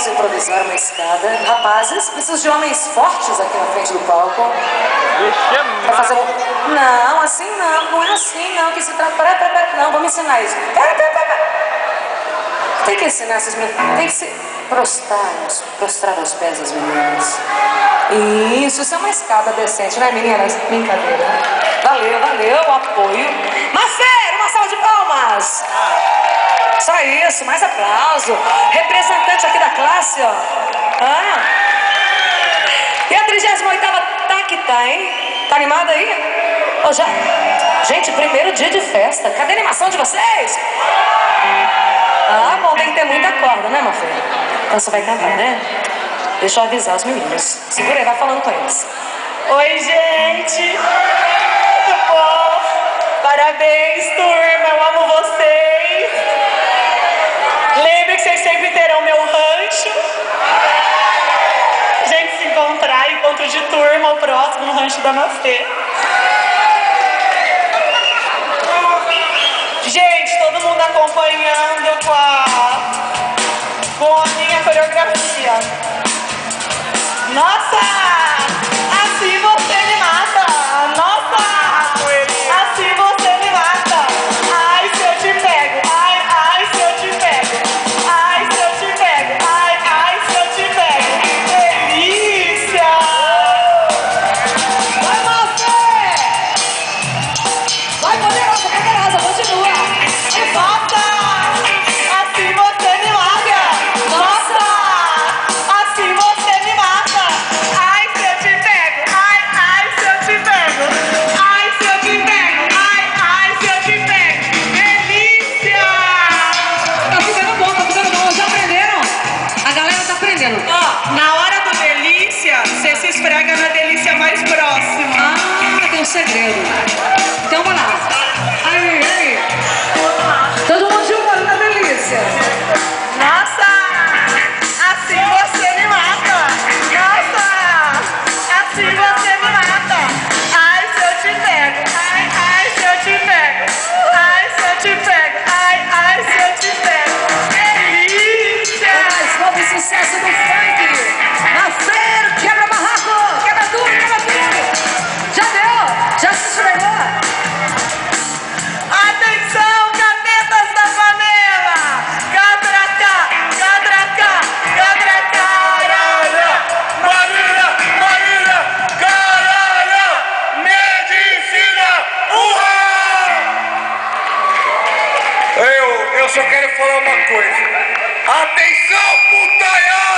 Vamos improvisar uma escada. Rapazes, preciso de homens fortes aqui na frente do palco. Pra fazer um... Não, assim não. Não é assim não. Que se trata... Pera. Não, vamos ensinar isso. Pera. Tem que ensinar essas meninas. Tem que se prostrar aos pés das meninas. Isso é uma escada decente, né, meninas? Brincadeira. Valeu o apoio. Marcelo, uma salva de palmas. Só isso, mais aplauso. Representante aqui da classe, ó. E a 38ª tá que tá, hein? Tá animada aí? Ô, já... Gente, primeiro dia de festa. Cadê a animação de vocês? Ah, bom, tem que ter muita corda, né, Mafê? Então você vai cantar, né? Deixa eu avisar os meninos. Segura aí, vai falando com eles. Oi, gente. Tudo bom? Parabéns, turma. Eu amo vocês. Lembre que vocês sempre terão meu rancho. A gente se encontrar, encontro de turma, o próximo no rancho da Mafê. Gente, todo mundo acompanhando com a minha coreografia. Nossa! Assim você me mata! Nossa! Assim você me mata! Ai, se eu te pego! Ai, se eu te pego! Ai, se eu te pego! Ai, se eu te pego! Que delícia! Vai, Mafê! Vai, poderosa, continua! Nossa! Assim você me mata! Nossa! Assim você me mata! Ai, se eu te pego! Ai, se eu te pego! Ai, se eu te pego! Ai, se eu te pego! Delícia! Tá ficando bom, já aprenderam? A galera tá aprendendo. Ó, na hora do delícia, você se esfrega na delícia mais próxima. Ah, tem um segredo. Então vamos lá. Aí. Todo mundo jogando na delícia. Nossa! Assim você me mata! Nossa! Assim você me mata! Ai, se eu te pego! Ai, se eu te pego! Ai, se eu te pego! Ai, se eu te pego! Delícia! É mais novo sucesso do funk. Mafê, quebra barraco, quebra tudo. Já deu? Já se esfregou? Atenção, cadetas da panela! Cadracá! Marília, caralho! Medicina, urra! Eu só quero falar uma coisa. Atenção, putaiada!